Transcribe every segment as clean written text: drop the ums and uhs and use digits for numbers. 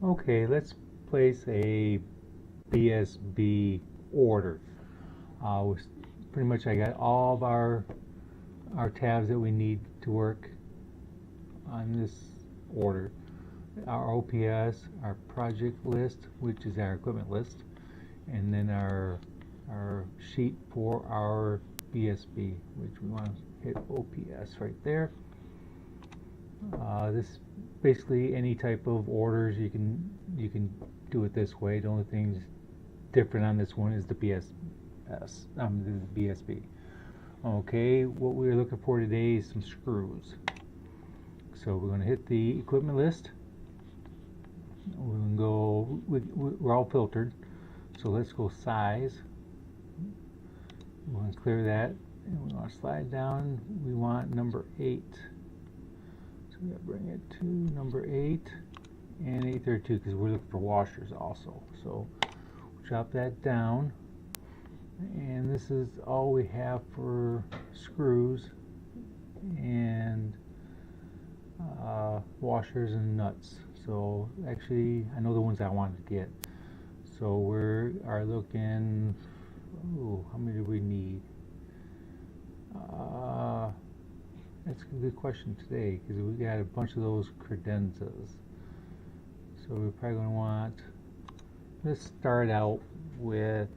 Okay, let's place a BSB order. Pretty much I got all of our tabs that we need to work on this order. Our OPS, our project list, which is our equipment list, and then our sheet for our BSB, which we want to hit OPS right there. This basically any type of orders you can do it this way. The only thing different on this one is the BSB. Okay, what we're looking for today is some screws. So we're going to hit the equipment list. We're going to go. We're all filtered, so let's go size. We want to clear that, and we want to slide down. We want number 8. So we're going to bring it to number 8 and 832 because we're looking for washers also. So drop that down, and this is all we have for screws and washers and nuts. So actually I know the ones I wanted to get. So we are looking, how many do we need? That's a good question today because we got a bunch of those credenzas. So we're probably going to want, let's start out with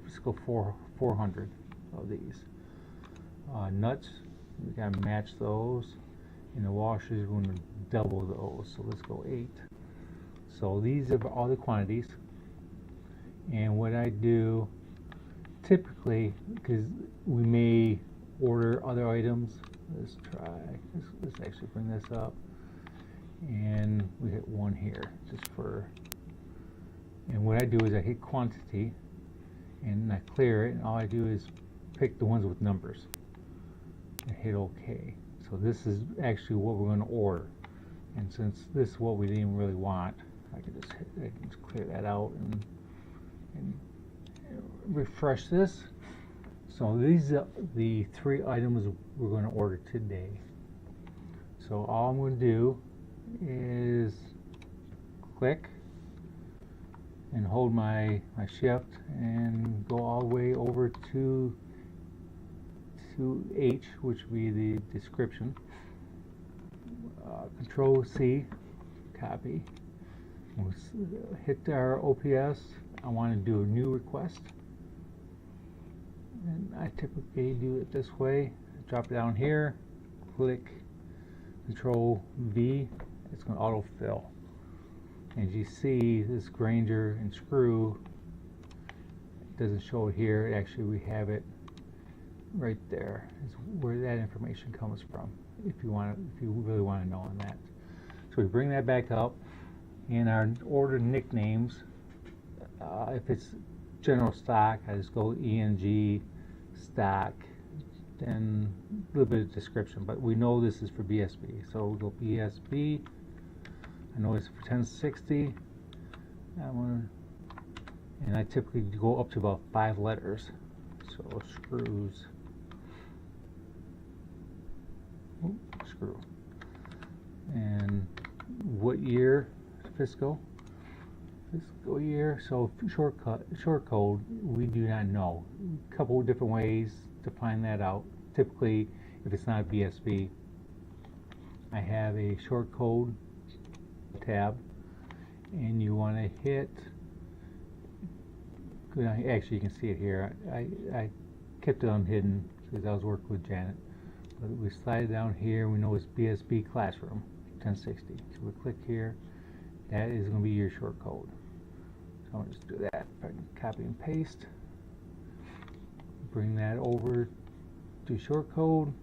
let's go 400 of these. Nuts, we got to match those, and the washers we're going to double those. So let's go 8. So these are all the quantities, and what I do typically, because we may order other items, let's actually bring this up, and we hit 1 here just for, and what I do is I hit quantity and I clear it, and all I do is pick the ones with numbers and hit OK. So this is actually what we're going to order, and since this is what we didn't really want, I can just clear that out and refresh this. So these are the 3 items we're going to order today. So all I'm going to do is click and hold my shift and go all the way over to H, which would be the description. Control C, copy. We'll hit our OPS. I want to do a new request, and I typically do it this way. Drop it down here, click Control V. It's going to autofill. As you see, this Granger and screw, it doesn't show it here. Actually, we have it right there. Is where that information comes from. If you really want to know on that. So we bring that back up, and our order nicknames. If it's general stock, I just go ENG stock, then a little bit of description. But we know this is for BSB, so we'll go BSB. I know it's for 1060. And I typically go up to about 5 letters. So screws. Screw. And what year? Fiscal year. So short code, we do not know. A couple of different ways to find that out. Typically, if it's not BSB, I have a short code tab, and you want to hit, actually you can see it here. I kept it unhidden because I was working with Janet, but we slide it down here. We know it's BSB classroom 1060, so we click here. That is going to be your short code. So I'll just do that. If I can copy and paste, bring that over to short code,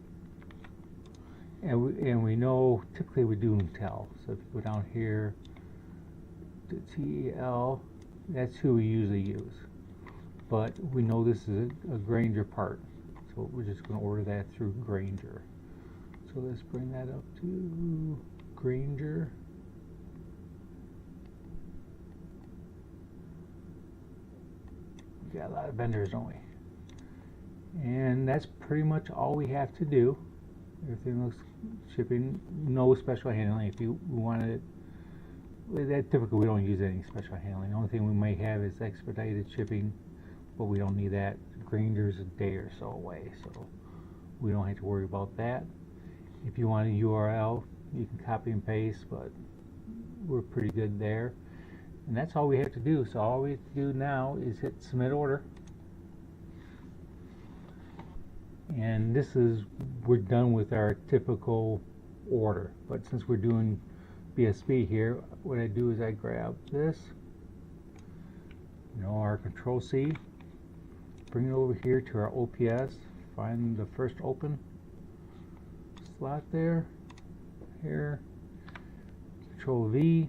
and we know typically we do Intel. So if you go down here to TEL, that's who we usually use. But we know this is a Granger part, so we're just going to order that through Granger. So let's bring that up to Granger. We got a lot of vendors, don't we? And that's pretty much all we have to do. Everything looks shipping, no special handling. If you wanted it, that typically we don't use any special handling. The only thing we may have is expedited shipping, but we don't need that. Granger's a day or so away, so we don't have to worry about that. If you want a URL, you can copy and paste, but we're pretty good there. And that's all we have to do. So all we have to do now is hit submit order. And this is, we're done with our typical order. But since we're doing BSB here, what I do is I grab this, our Control C, bring it over here to our OPS, find the first open slot there, here, Control V,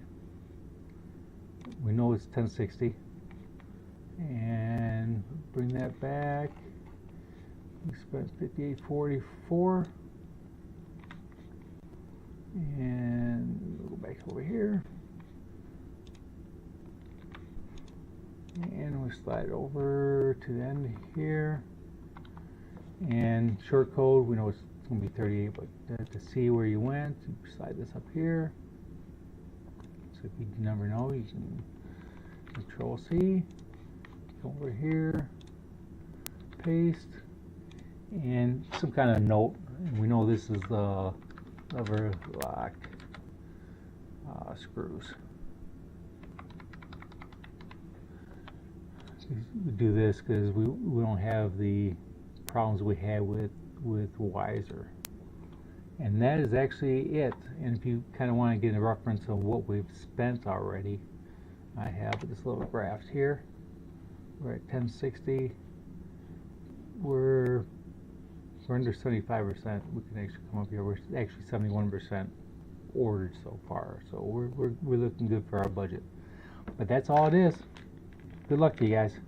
we know it's 1060, and bring that back. Expense 5844, and we'll go back over here, and we'll slide over to the end here, and short code, we know it's going to be 38, but to see where you went, you slide this up here. So if you never know, you can Control C, go over here, paste, and some kind of note. We know this is the lever lock screws. We do this because we don't have the problems we had with Wiser. And that is actually it. And if you kind of want to get a reference of what we've spent already, I have this little graph here. We're at 1060. We're under 75%. We can actually come up here. We're actually 71% ordered so far. So we're looking good for our budget. But that's all it is. Good luck to you guys.